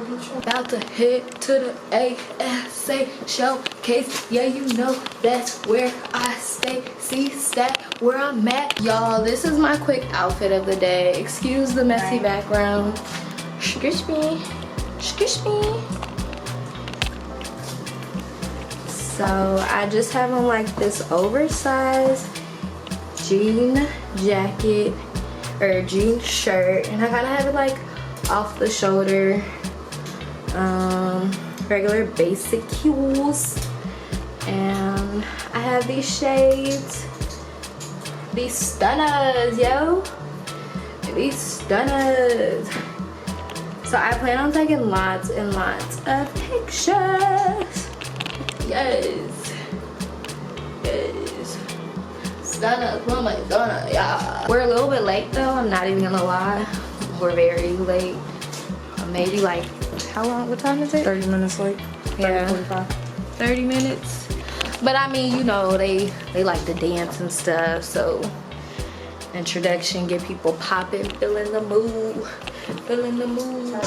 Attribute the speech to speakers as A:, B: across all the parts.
A: About to head to the ASA showcase. Yeah, you know that's where I stay. See stat where I'm at. Y'all, this is my quick outfit of the day. Excuse the messy background. Excuse me. Excuse me. So I just have on like this oversized jean jacket or jean shirt, and I kind of have it like off the shoulder. Regular basic heels, and I have these shades, these stunners, yo, these stunners. So I plan on taking lots and lots of pictures. Yes, yes, stunners, oh my god, yeah. We're a little bit late though, I'm not even gonna lie. We're very late, maybe like, how long, what time is it?
B: 30 minutes late.
A: Yeah, 30 minutes. But I mean, you know, they like to dance and stuff, so introduction, get people popping, feeling the mood, feeling the mood.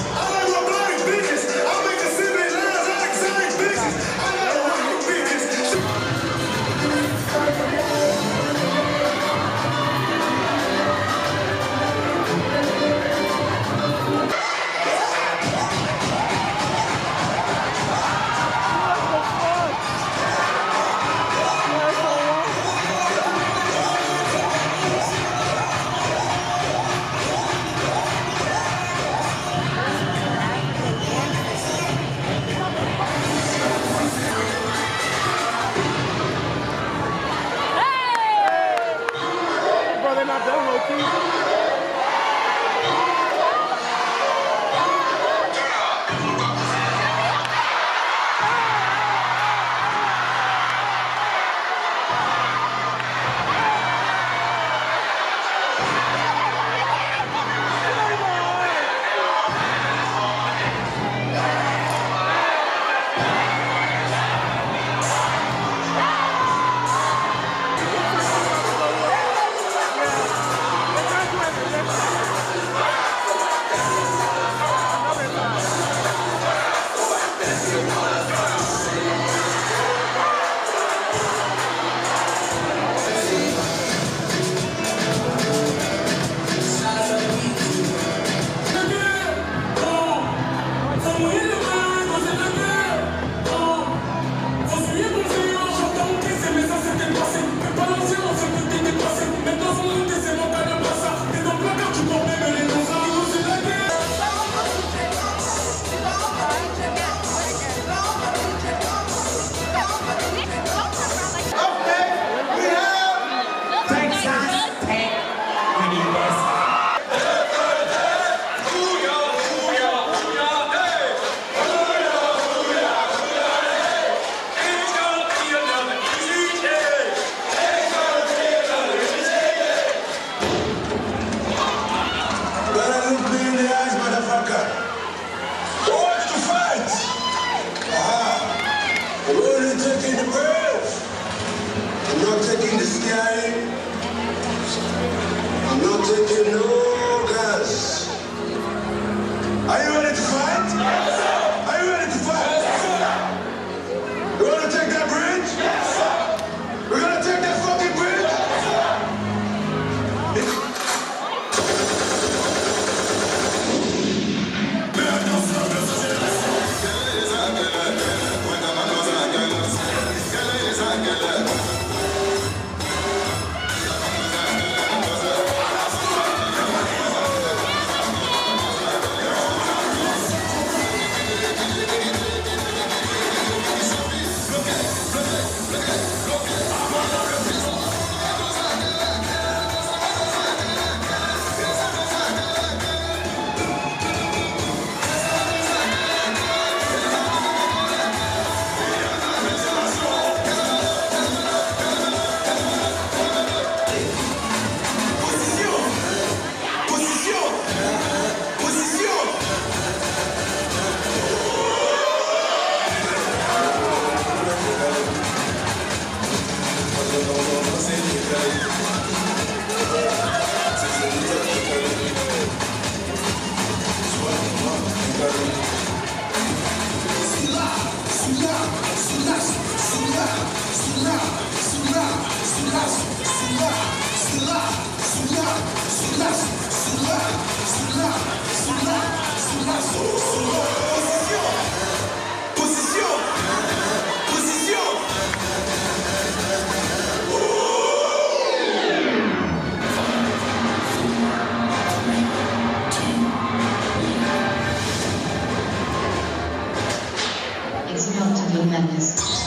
B: Funky Madness.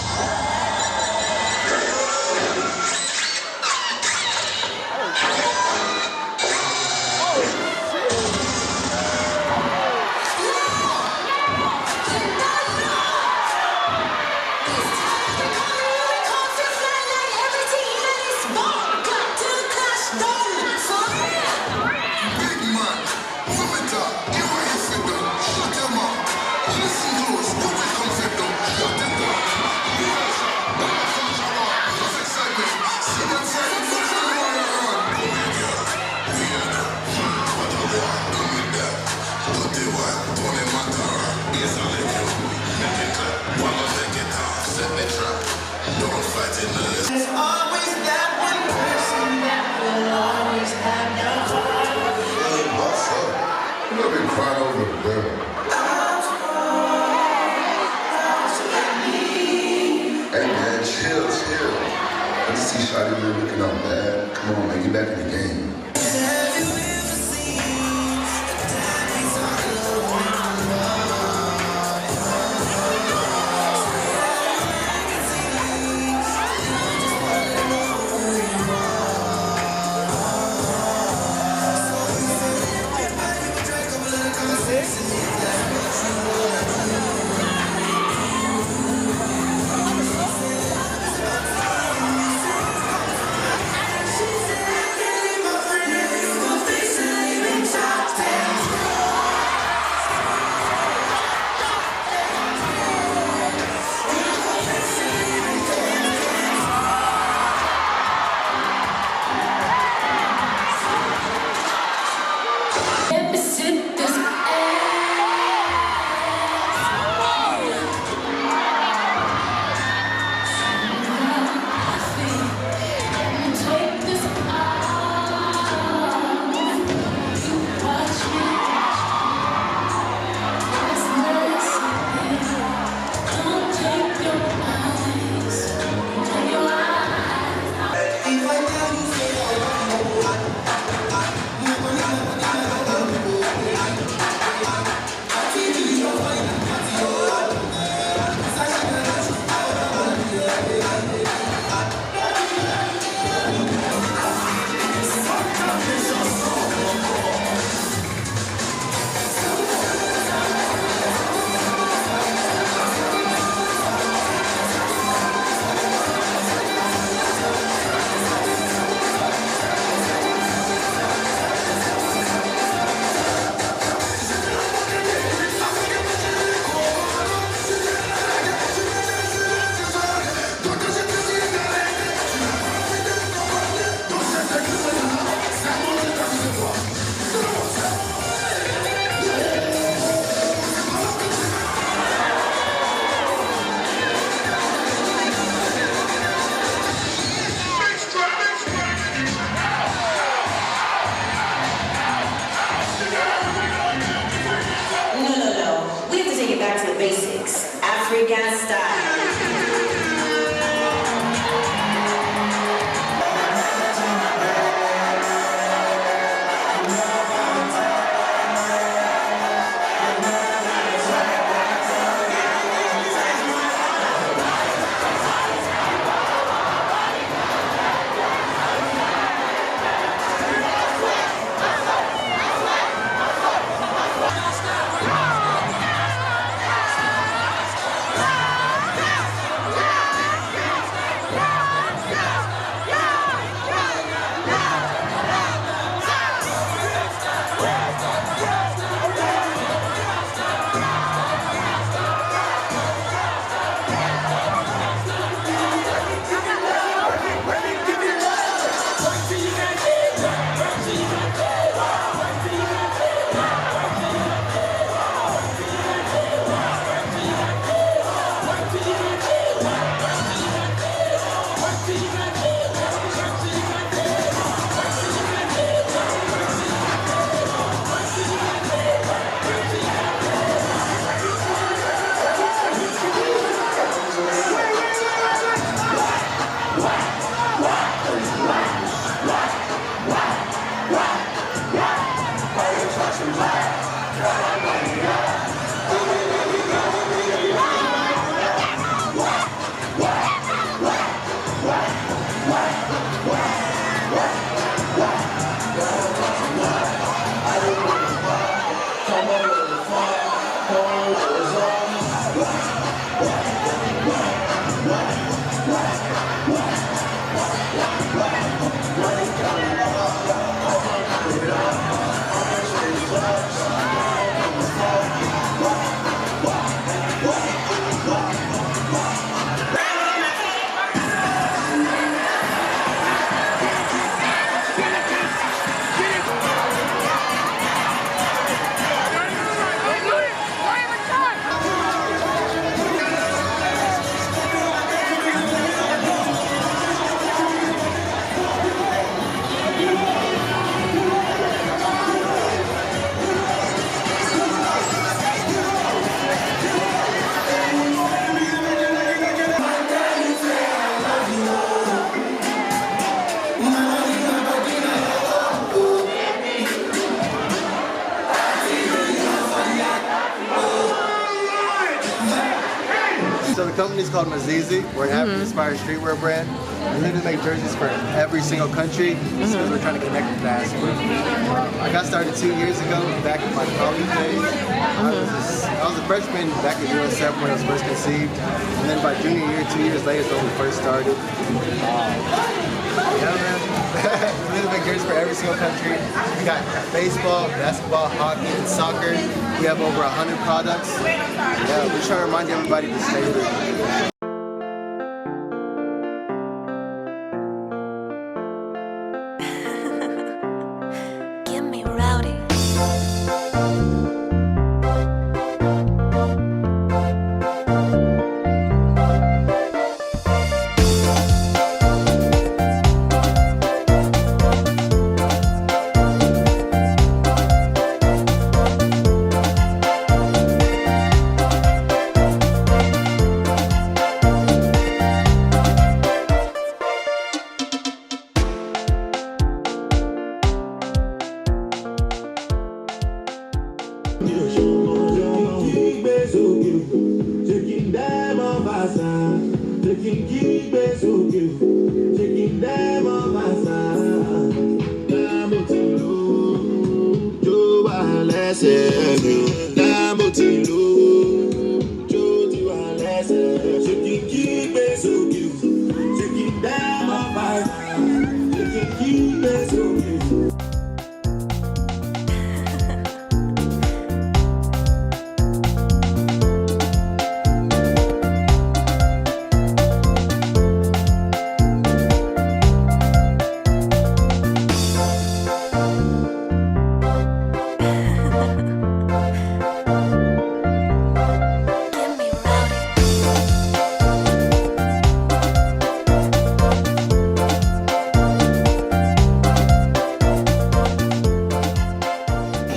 C: There's always that one person that will always have your heart.
D: Hey, what's up? You know, been crying over the devil. Hey man, chill. I just see Shotty there looking out bad. Come on, man, get back in the game.
C: Have you ever seen a diamond's
B: African style.
E: So the company's called Mazizi. We're an African-inspired streetwear brand. We literally make jerseys for every single country because we're trying to connect with the diaspora. I got started 2 years ago, back in my college days. I was a freshman back in USF when I was first conceived. And then by junior year, 2 years later is when we first started. Yeah, man. We literally make jerseys for every single country. We got baseball, basketball, hockey, and soccer. We have over 100 products. Yeah, we're trying to remind everybody to stay rooted.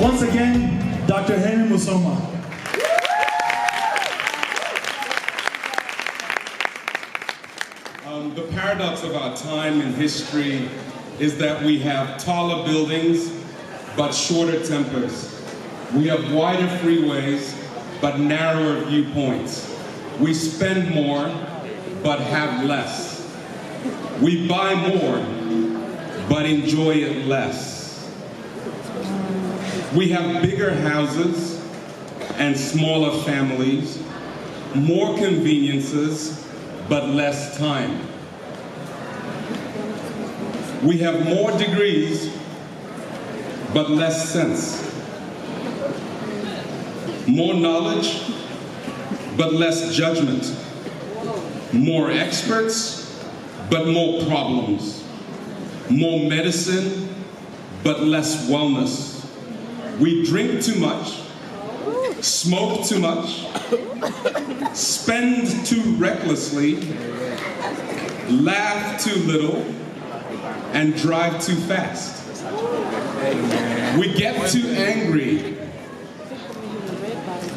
F: Once again, Dr. Henry Musoma.
G: The paradox of our time in history is that we have taller buildings, but shorter tempers. We have wider freeways, but narrower viewpoints. We spend more, but have less. We buy more, but enjoy it less. We have bigger houses and smaller families, more conveniences, but less time. We have more degrees, but less sense. More knowledge, but less judgment. More experts, but more problems. More medicine, but less wellness. We drink too much, smoke too much, spend too recklessly, laugh too little, and drive too fast. We get too angry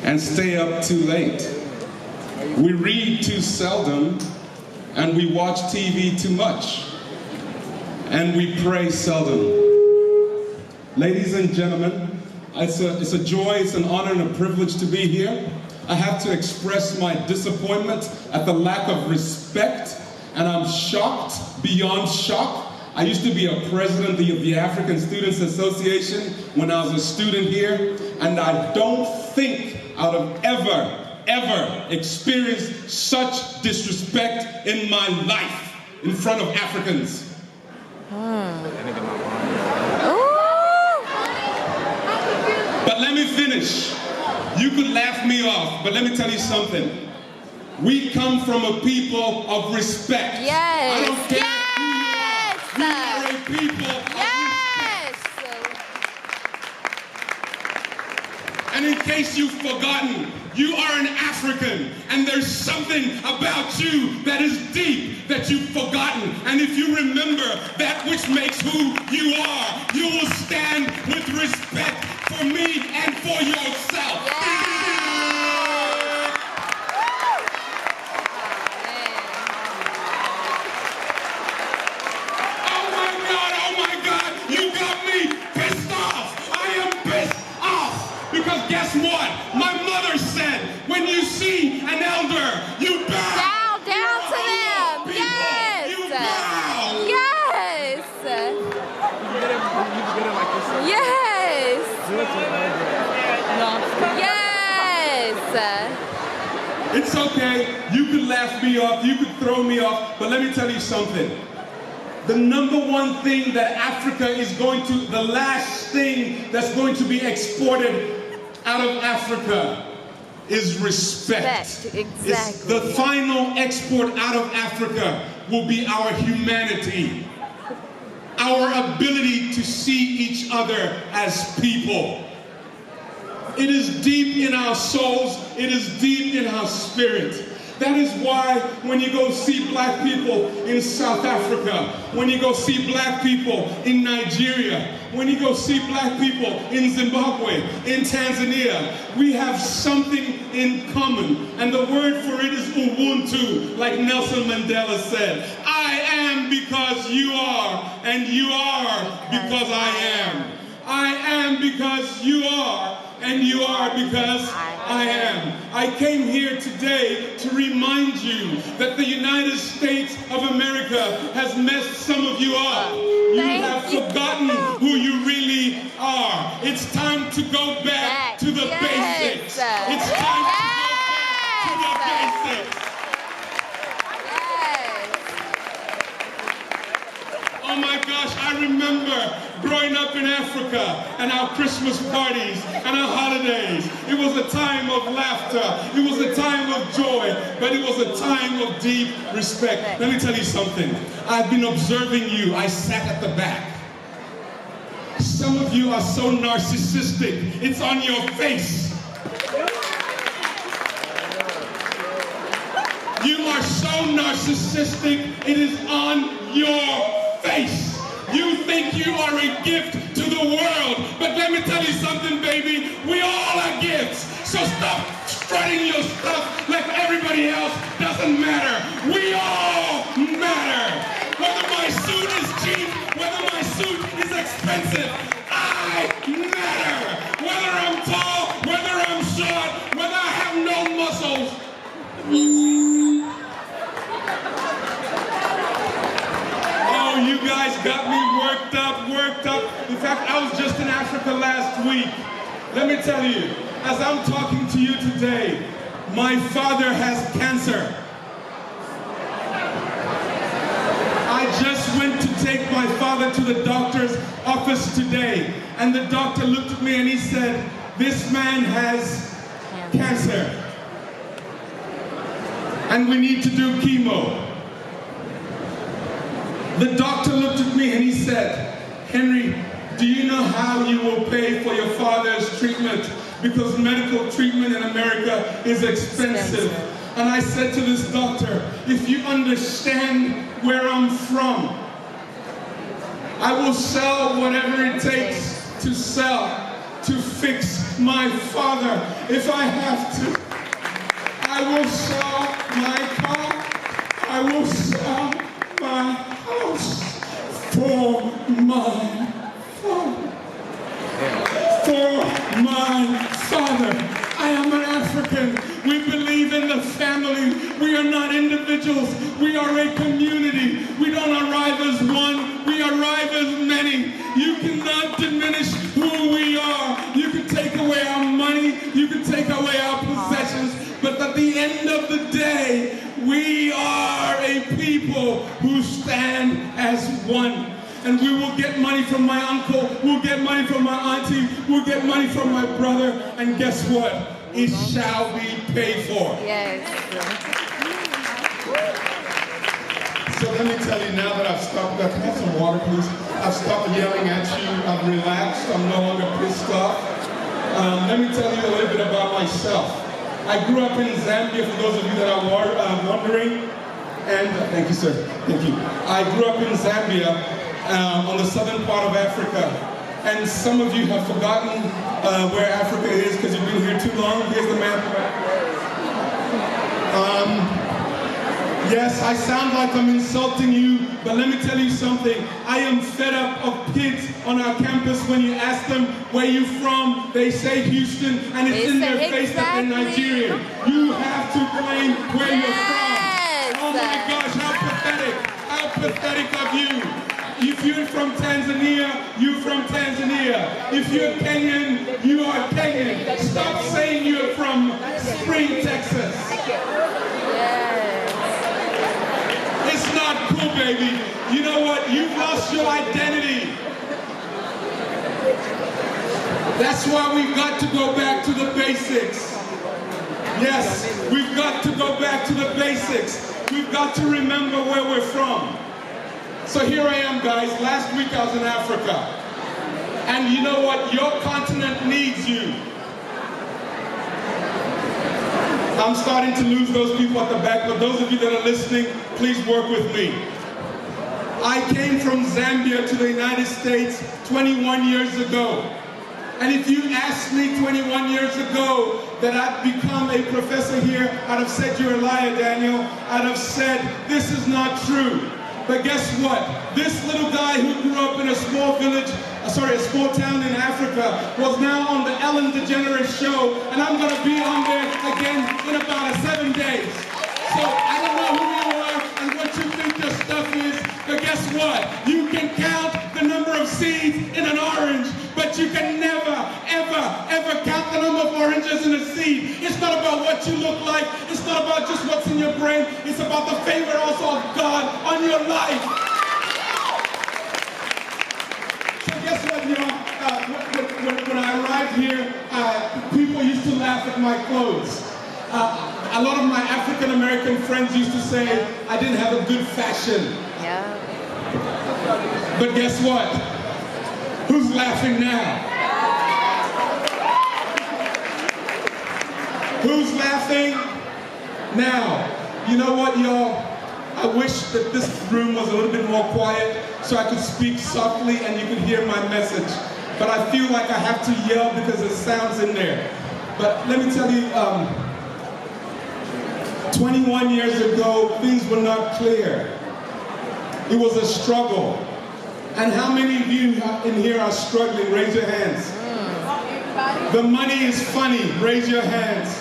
G: and stay up too late. We read too seldom and we watch TV too much. And we pray seldom. Ladies and gentlemen, it's a joy, it's an honor and a privilege to be here. I have to express my disappointment at the lack of respect, and I'm shocked, beyond shock. I used to be a president of the African Students Association when I was a student here, and I don't think I would have ever experienced such disrespect in my life in front of Africans. But let me finish. You could laugh me off, but let me tell you something. We come from a people of respect.
A: Yes.
G: I don't care who you are. We are a people of respect. And in case you've forgotten, you are an African, and there's something about you that is deep that you've forgotten. And if you remember that which makes who you are, you will stand with respect for me and for yourself. Oh my God, you got me pissed off. I am pissed off. Because guess what? My mother said, when you see an elder, you It's okay. You could laugh me off, you could throw me off, but let me tell you something. The number one thing that Africa is going to, the last thing that's going to be exported out of Africa is respect. It's the final export out of Africa will be our humanity, our ability to see each other as people. It is deep in our souls, it is deep in our spirit. That is why when you go see black people in South Africa, when you go see black people in Nigeria, when you go see black people in Zimbabwe, in Tanzania, we have something in common. And the word for it is Ubuntu, like Nelson Mandela said. I am because you are, and you are because I am. I am because you are, and you are because I am. I came here today to remind you that the United States of America has messed some of you up. You have forgotten who you really are. It's time to go back to the basics. It's time to go back to the basics. Oh my gosh, I remember growing up in Africa and our Christmas parties and our holidays. It was a time of laughter. It was a time of joy, but it was a time of deep respect. Let me tell you something. I've been observing you. I sat at the back. Some of you are so narcissistic. It's on your face. You are so narcissistic. It is on your face. You think you are a gift to the world, but let me tell you something, baby. We all are gifts. So stop strutting your stuff like everybody else doesn't matter. We all matter. Whether my suit is cheap, whether my suit is expensive, I matter. Whether I'm tall, whether I'm short, whether I have no muscles. Oh, you guys got me worked up. In fact, I was just in Africa last week. Let me tell you, as I'm talking to you today, my father has cancer. I just went to take my father to the doctor's office today, and the doctor looked at me and he said, this man has cancer, and we need to do chemo. The doctor looked at me and he said, Henry, do you know how you will pay for your father's treatment? Because medical treatment in America is expensive. And I said to this doctor, if you understand where I'm from, I will sell whatever it takes to sell, to fix my father. If I have to, I will sell my car, I will sell my house for my father. For my father. I am an African. We believe in the family. We are not individuals. We are a community. We don't arrive as one. We arrive as many. You cannot diminish who we are. You can take away our money. You can take away our possessions. But at the end of the day, we are a people who stand as one. And we will get money from my uncle, we'll get money from my auntie, we'll get money from my brother, and guess what? It shall be paid for.
A: Yes.
G: So let me tell you, now that I've stopped, can I have some water, please? I've stopped yelling at you, I've relaxed, I'm no longer pissed off. Let me tell you a little bit about myself. I grew up in Zambia, for those of you that are wondering. And thank you, sir. Thank you. I grew up in Zambia, on the southern part of Africa. And some of you have forgotten where Africa is because you've been here too long. Here's the map of Africa. Yes, I sound like I'm insulting you, but let me tell you something. I am fed up of kids on our campus. When you ask them where you from, they say Houston, and it's in their face that they're Nigerian. You have to claim where you're from. Oh my gosh, how pathetic of you. If you're from Tanzania, you from Tanzania. If you're Kenyan, you are Kenyan. Stop saying you're from Spring, Texas. It's not cool, baby. You know what? You've lost your identity. That's why we've got to go back to the basics. Yes, we've got to go back to the basics. We've got to remember where we're from. So here I am, guys. Last week I was in Africa. And you know what? Your continent needs you. I'm starting to lose those people at the back, but those of you that are listening, please work with me. I came from Zambia to the United States 21 years ago. And if you asked me 21 years ago that I'd become a professor here, I'd have said you're a liar, Daniel. I'd have said this is not true. But guess what? This little guy who grew up in a small village, a small town in Africa, was now on the Ellen DeGeneres show, and I'm going to be on there again in about 7 days. So I don't know who you are and what you think your stuff is, but guess what? You can count the number of seeds in an orange, but you can never, ever, ever count the number of oranges in a seed. It's not about what you look like. It's not about just what's in your brain. It's about the favor also of God on your life. So guess what, y'all? When I arrived here, people used to laugh at my clothes. A lot of my African-American friends used to say I didn't have a good fashion.
A: Yeah.
G: But guess what? Who's laughing now? Who's laughing now? You know what, y'all? I wish that this room was a little bit more quiet so I could speak softly and you could hear my message. But I feel like I have to yell because it sounds in there. But let me tell you, 21 years ago, things were not clear. It was a struggle. And how many of you in here are struggling? Raise your hands. The money is funny. Raise your hands.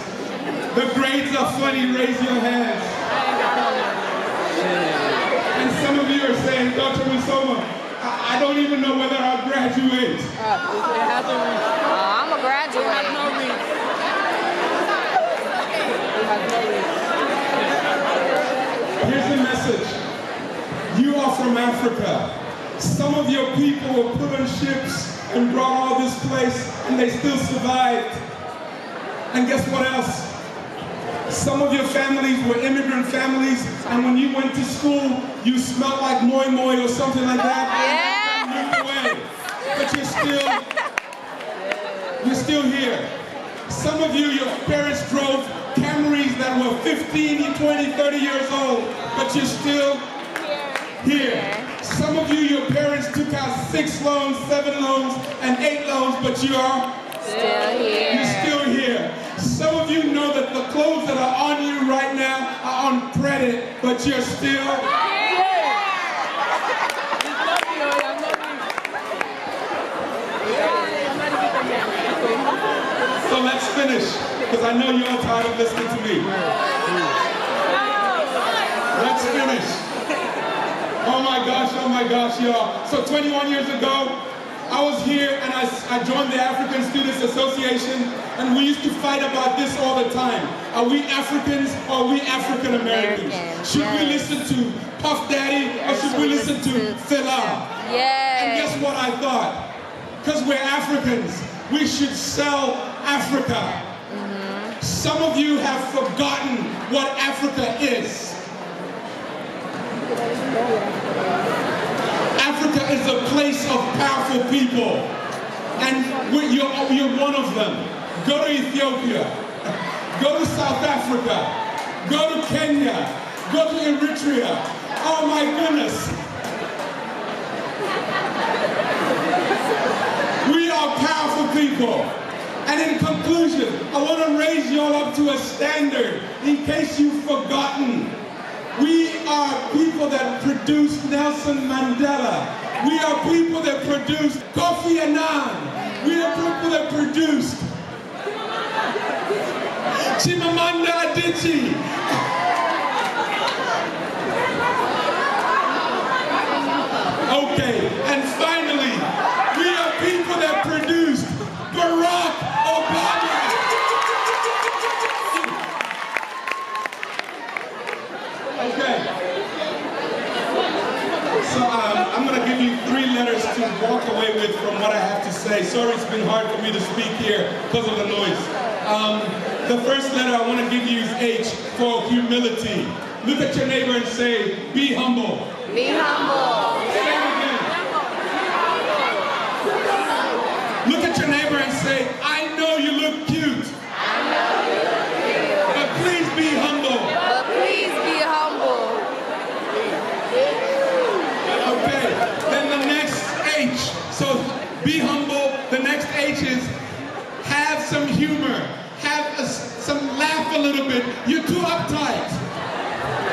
G: The grades are funny. Raise your hands. And some of you are saying, Dr. Musoma, I don't even know whether I'll graduate.
A: I'm a graduate.
G: Here's the message. You are from Africa. Some of your people were put on ships and brought all this place, and they still survived. And guess what else? Some of your families were immigrant families, and when you went to school, you smelled like moi moi or something like that. And you moved away. But you're still here. Some of you, your parents drove Camrys that were 15, 20, 30 years old, but you're still here. Some of you, your parents took out 6 loans, 7 loans, and 8 loans, but you are
A: still here.
G: You're still here. Some of you know that the clothes that are on you right now are on credit, but you're still here. So let's finish, because I know you're all tired of listening to me. Let's finish. Oh my gosh, y'all. So 21 years ago, I was here and I joined the African Students Association, and we used to fight about this all the time. Are we Africans or are we African Americans? Should we listen to Puff Daddy or should we listen to Fela?
A: Yes.
G: And guess what I thought? Because we're Africans, we should sell Africa. Some of you have forgotten what Africa is. Africa is a place of powerful people, and you're one of them. Go to Ethiopia, go to South Africa, go to Kenya, go to Eritrea. Oh my goodness. We are powerful people. And in conclusion, I want to raise you all up to a standard in case you've forgotten. We are people that produced Nelson Mandela. We are people that produced Kofi Annan. We are people that produced Chimamanda Adichie. Okay, and finally, we are people that produced Barack Obama. Okay. So I'm going to give you 3 letters to walk away with from what I have to say. Sorry it's been hard for me to speak here because of the noise. The first letter I want to give you is H for humility. Look at your neighbor and say, be humble.
A: Be humble.
G: Say it again. Look at your neighbor and say, I know you look cute.
A: I know you look cute.
G: But please be humble.
A: But please be humble.
G: Okay, then the next H. So be humble. The next H is have some humor. Have some laugh a little bit. You're too uptight.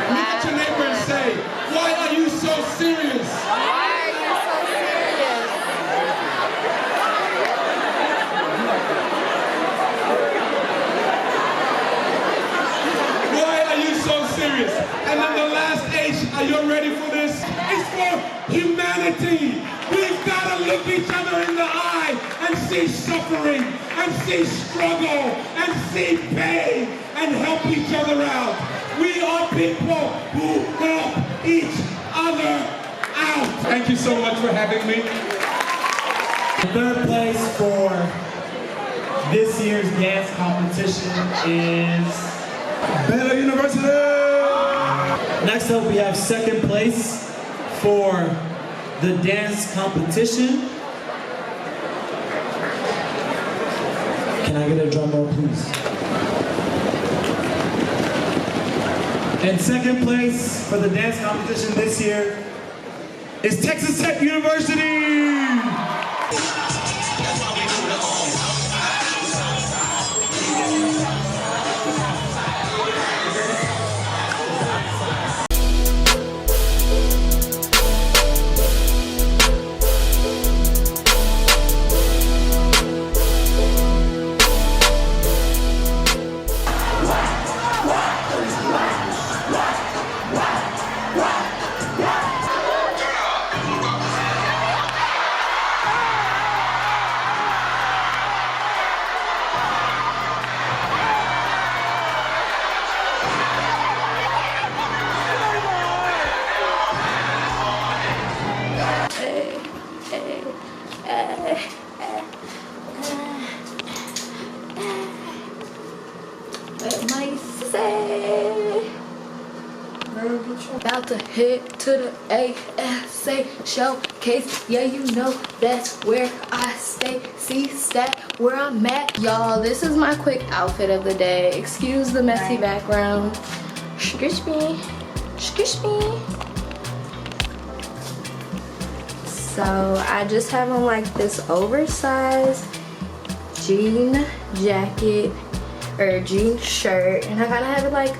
G: Look at your neighbor and say, why are you so serious?
A: Why are you so serious?
G: Why are you so serious? And then the last H, are you ready for this? It's for humanity. We've got to look each other in the eye and see suffering, and see struggle, and see pain, and help each other out. We are people who help each other out. Thank you so much for having me.
F: Third place for this year's dance competition is Better University. Next up, we have second place for the dance competition. Can I get a drum roll, please? And second place for the dance competition this year is Texas Tech University.
A: About to head to the ASA showcase. Yeah, you know that's where I stay. See stat where I'm at. Y'all, this is my quick outfit of the day. Excuse the messy background. Squish me. Squish me. So I just have on like this oversized jean jacket or jean shirt, and I kind of have it like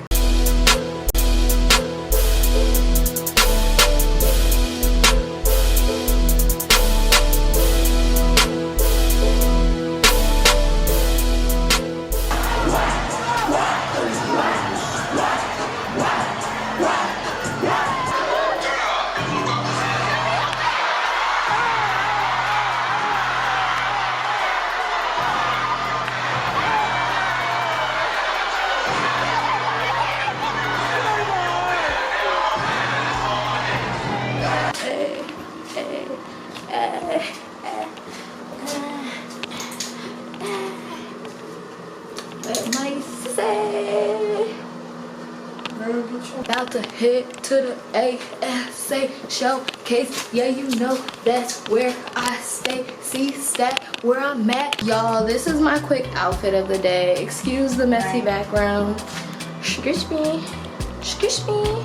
A: about to head to the ASA showcase. Yeah, you know that's where I stay. See stat where I'm at. Y'all, this is my quick outfit of the day. Excuse the messy background. Squish me. Squish me.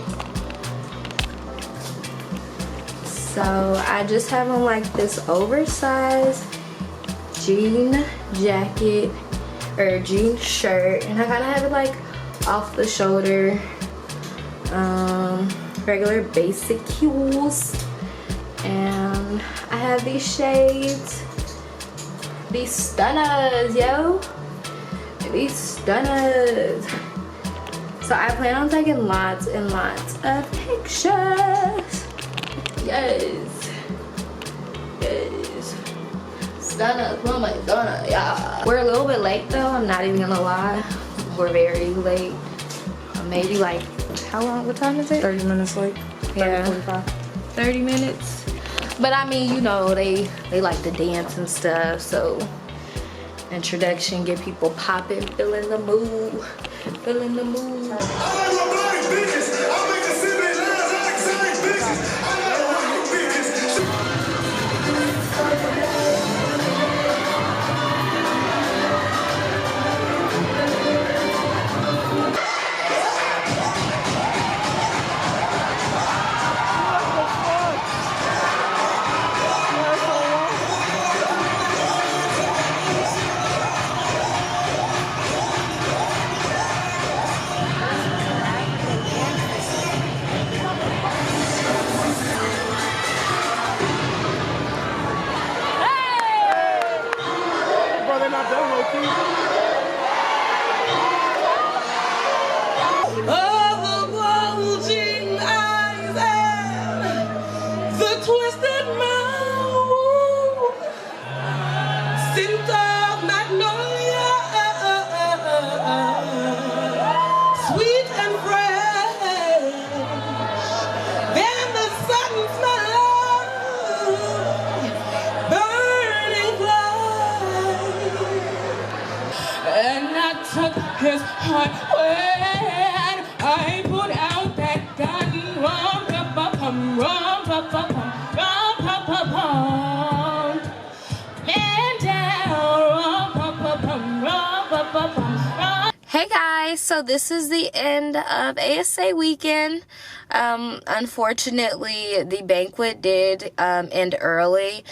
A: So I just have on like this oversized jean jacket or jean shirt, and I kind of have it like off the shoulder. Regular basic heels, and I have these shades, these stunners, yo, these stunners. So I plan on taking lots and lots of pictures. Yes. stunners. Stunners, oh my god, yeah. We're a little bit late though, I'm not even gonna lie. We're very late. Maybe like, how long, what time is it?
H: 30 minutes late.
A: Yeah.
H: 45.
A: 30 minutes. But I mean, you know, they like to dance and stuff, so introduction, get people popping, feeling the mood, feeling the mood.
I: His heart when I put out that gun. Rum, pa, pum, rum, pa, pum, rum, pa, pum. Man down, rum, pa, pum, rum, pa, pum.
A: Hey guys, so this is the end of ASA Weekend. Unfortunately, the banquet did end early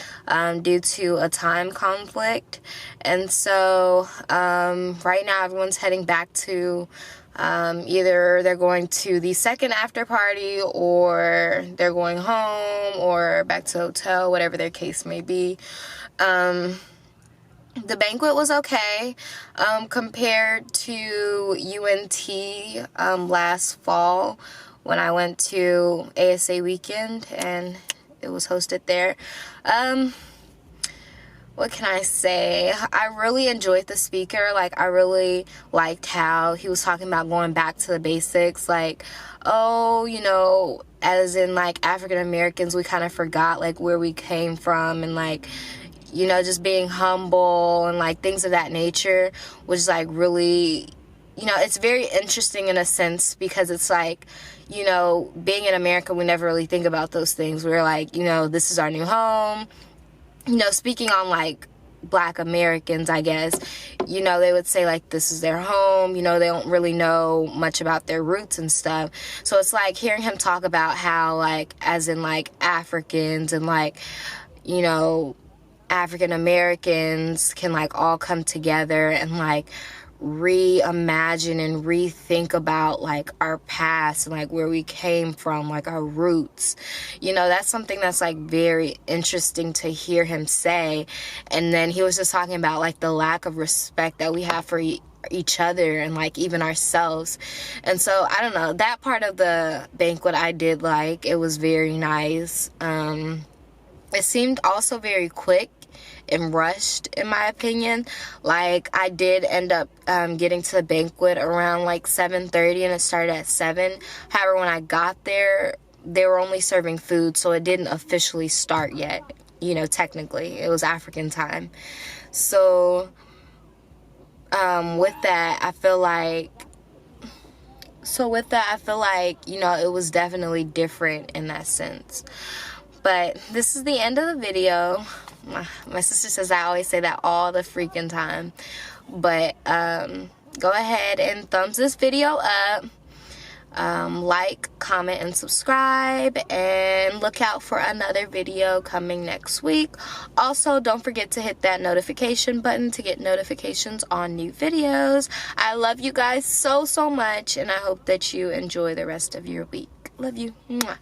A: due to a time conflict. And so right now everyone's heading back to either they're going to the second after party or they're going home or back to the hotel, whatever their case may be. The banquet was okay compared to UNT last fall when I went to ASA Weekend and it was hosted there. What can I say? I really enjoyed the speaker. Like, I really liked how he was talking about going back to the basics. Like, oh, you know, as in, like, African Americans, we kind of forgot, like, where we came from and, like, you know, just being humble and, like, things of that nature was, like, really, you know, it's very interesting in a sense because it's, like, you know, being in America, we never really think about those things. We're, like, you know, this is our new home. You know, speaking on, like, Black Americans, I guess, you know, they would say, like, this is their home. You know, they don't really know much about their roots and stuff. So it's, like, hearing him talk about how, like, as in, like, Africans and, like, you know, African Americans can, like, all come together and, like, reimagine and rethink about, like, our past and, like, where we came from, like, our roots. You know, that's something that's, like, very interesting to hear him say. And then he was just talking about, like, the lack of respect that we have for each other and, like, even ourselves. And so, I don't know, that part of the banquet I did like. It was very nice. It seemed also very quick and rushed, in my opinion. Like, I did end up getting to the banquet around like 7:30 and it started at 7. However, when I got there, they were only serving food, so it didn't officially start yet. You know, technically, it was African time. So with that, I feel like, you know, it was definitely different in that sense. But this is the end of the video. My sister says I always say that all the freaking time. But go ahead and thumbs this video up. Like, comment, and subscribe. And look out for another video coming next week. Also, don't forget to hit that notification button to get notifications on new videos. I love you guys so, so much. And I hope that you enjoy the rest of your week. Love you. Mwah.